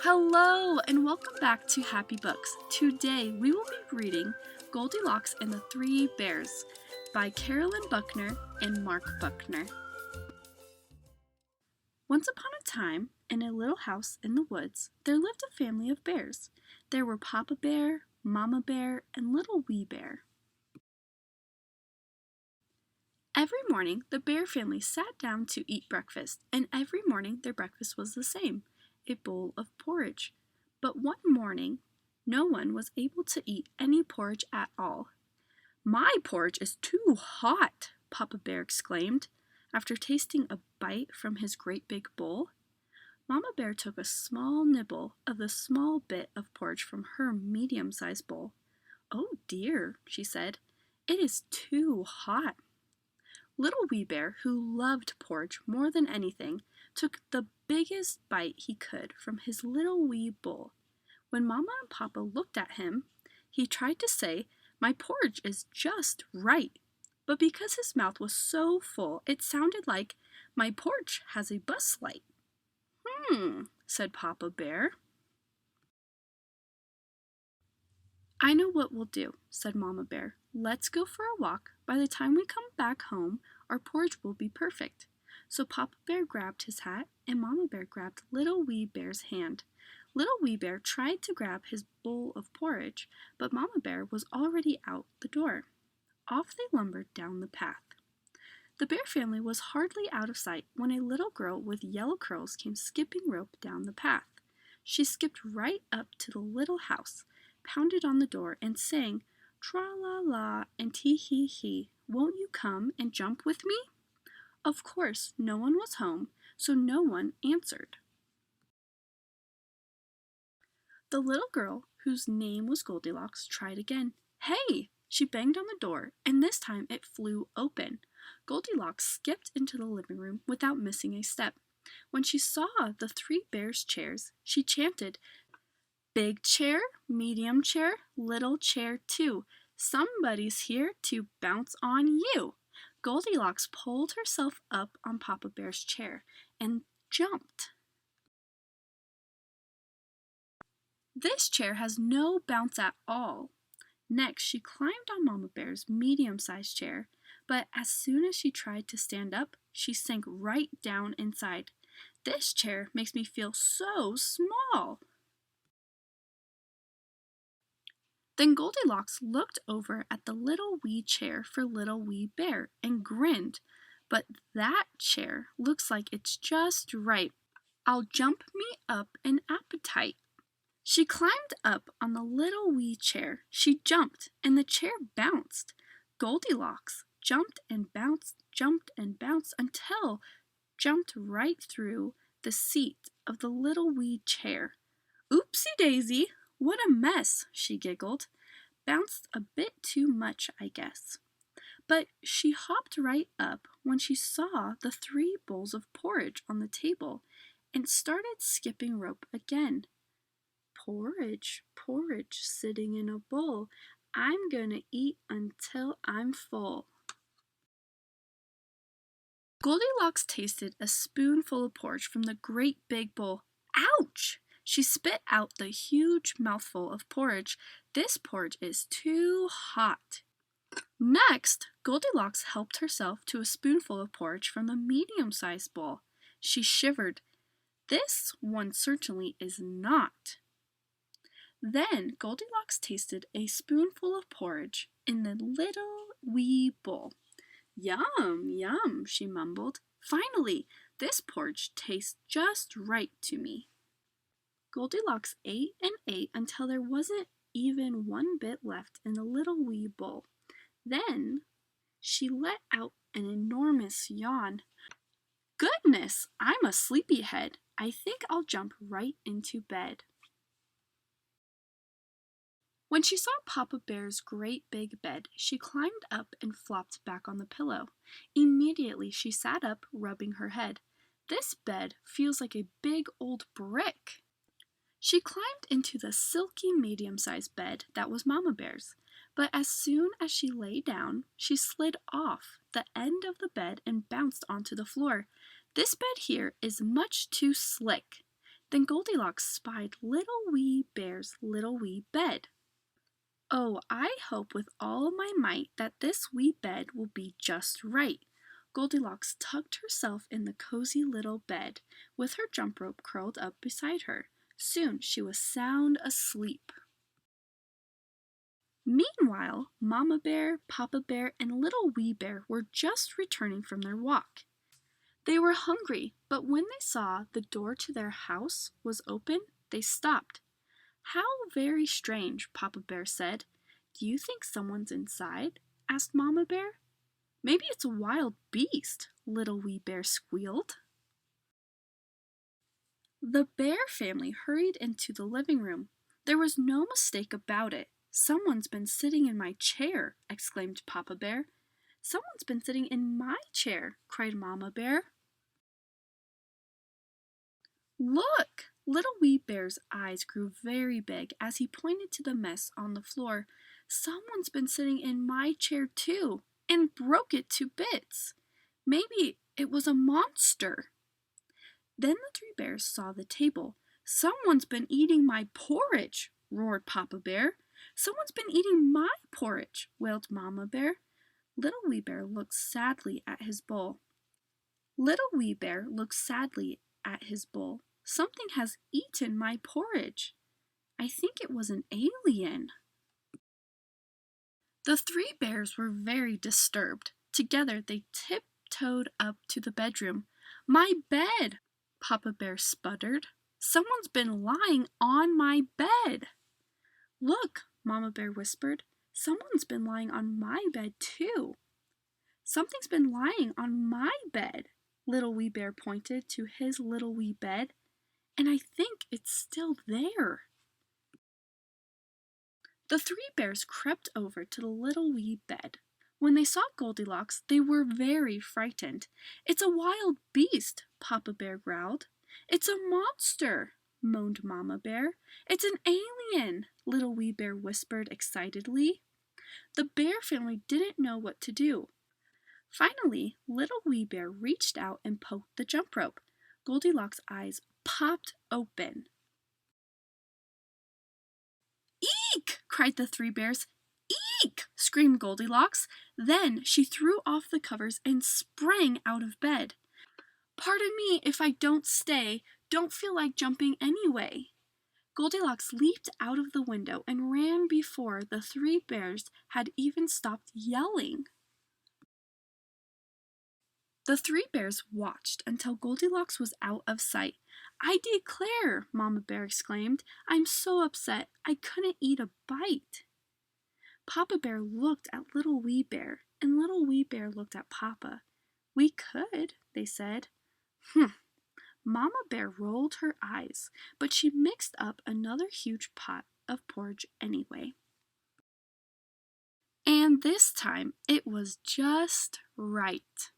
Hello and welcome back to Happy Books. Today we will be reading Goldilocks and the Three Bears by Caralyn Buckner and Mark Buckner. Once upon a time, in a little house in the woods, there lived a family of bears. There were Papa Bear, Mama Bear, and Little Wee Bear. Every morning, the bear family sat down to eat breakfast, and every morning their breakfast was the same, a bowl of porridge. But one morning, no one was able to eat any porridge at all. "My porridge is too hot," Papa Bear exclaimed, after tasting a bite from his great big bowl. Mama Bear took a small nibble of the small bit of porridge from her medium-sized bowl. "Oh dear," she said, "it is too hot." Little Wee Bear, who loved porridge more than anything, took the biggest bite he could from his little wee bowl. When Mama and Papa looked at him, he tried to say, "My porridge is just right," but because his mouth was so full, it sounded like, "My porch has a bus light." Said Papa Bear. "I know what we'll do," said Mama Bear. "Let's go for a walk. By the time we come back home, our porridge will be perfect." So Papa Bear grabbed his hat, and Mama Bear grabbed Little Wee Bear's hand. Little Wee Bear tried to grab his bowl of porridge, but Mama Bear was already out the door. Off they lumbered down the path. The bear family was hardly out of sight when a little girl with yellow curls came skipping rope down the path. She skipped right up to the little house, pounded on the door, and sang, "Tra-la-la and tee-hee-hee, won't you come and jump with me?" Of course, no one was home, so no one answered. The little girl, whose name was Goldilocks, tried again. "Hey!" She banged on the door, and this time it flew open. Goldilocks skipped into the living room without missing a step. When she saw the three bears' chairs, she chanted, "Big chair, medium chair, little chair too. Somebody's here to bounce on you." Goldilocks pulled herself up on Papa Bear's chair and jumped. "This chair has no bounce at all." Next, she climbed on Mama Bear's medium-sized chair, but as soon as she tried to stand up, she sank right down inside. "This chair makes me feel so small." Then Goldilocks looked over at the little wee chair for Little Wee Bear and grinned. "But that chair looks like it's just right. I'll jump me up an appetite." She climbed up on the little wee chair. She jumped, and the chair bounced. Goldilocks jumped and bounced until jumped right through the seat of the little wee chair. "Oopsie daisy, what a mess," she giggled. "Bounced a bit too much, I guess." But she hopped right up when she saw the three bowls of porridge on the table and started skipping rope again. "Porridge, porridge, sitting in a bowl. I'm gonna eat until I'm full." Goldilocks tasted a spoonful of porridge from the great big bowl. Ouch! She spit out the huge mouthful of porridge. "This porridge is too hot." Next, Goldilocks helped herself to a spoonful of porridge from the medium-sized bowl. She shivered. "This one certainly is not." Then Goldilocks tasted a spoonful of porridge in the little wee bowl. "Yum, yum," she mumbled. "Finally, this porridge tastes just right to me." Goldilocks ate and ate until there wasn't even one bit left in the little wee bowl. Then she let out an enormous yawn. "Goodness, I'm a sleepyhead. I think I'll jump right into bed." When she saw Papa Bear's great big bed, she climbed up and flopped back on the pillow. Immediately she sat up, rubbing her head. "This bed feels like a big old brick." She climbed into the silky medium-sized bed that was Mama Bear's, but as soon as she lay down, she slid off the end of the bed and bounced onto the floor. "This bed here is much too slick. Then Goldilocks spied Little Wee Bear's little wee bed. "Oh, I hope with all my might that this wee bed will be just right." Goldilocks tucked herself in the cozy little bed, with her jump rope curled up beside her. Soon she was sound asleep. Meanwhile, Mama Bear, Papa Bear, and Little Wee Bear were just returning from their walk. They were hungry, but when they saw the door to their house was open, they stopped. "How very strange," Papa Bear said. "Do you think someone's inside?" asked Mama Bear. "Maybe it's a wild beast," Little Wee Bear squealed. The Bear family hurried into the living room. There was no mistake about it. "Someone's been sitting in my chair," exclaimed Papa Bear. "Someone's been sitting in my chair," cried Mama Bear. "Look!" Little Wee Bear's eyes grew very big as he pointed to the mess on the floor. "Someone's been sitting in my chair too, and broke it to bits. Maybe it was a monster." Then the three bears saw the table. "Someone's been eating my porridge," roared Papa Bear. "Someone's been eating my porridge," wailed Mama Bear. Little Wee Bear looked sadly at his bowl. "Something has eaten my porridge. I think it was an alien." The three bears were very disturbed. Together they tiptoed up to the bedroom. "My bed!" Papa Bear sputtered. "Someone's been lying on my bed." "Look," Mama Bear whispered. "Someone's been lying on my bed too." "Something's been lying on my bed." Little Wee Bear pointed to his little wee bed. "And I think it's still there." The three bears crept over to the little wee bed. When they saw Goldilocks, they were very frightened. "It's a wild beast," Papa Bear growled. "It's a monster," moaned Mama Bear. "It's an alien," Little Wee Bear whispered excitedly. The bear family didn't know what to do. Finally, Little Wee Bear reached out and poked the jump rope. Goldilocks' eyes popped open. "Eek!" cried the three bears. "Eek!" screamed Goldilocks. Then she threw off the covers and sprang out of bed. "Pardon me if I don't stay. Don't feel like jumping anyway." Goldilocks leaped out of the window and ran before the three bears had even stopped yelling. The three bears watched until Goldilocks was out of sight. "I declare," Mama Bear exclaimed, "I'm so upset I couldn't eat a bite." Papa Bear looked at Little Wee Bear, and Little Wee Bear looked at Papa. "We could," they said. Mama Bear rolled her eyes, but she mixed up another huge pot of porridge anyway. And this time it was just right.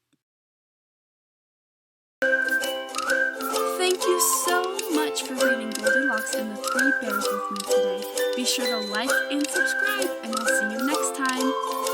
Thank you so much for reading Goldilocks and the Three Bears with me today. Be sure to like and subscribe, and I'll see you next time.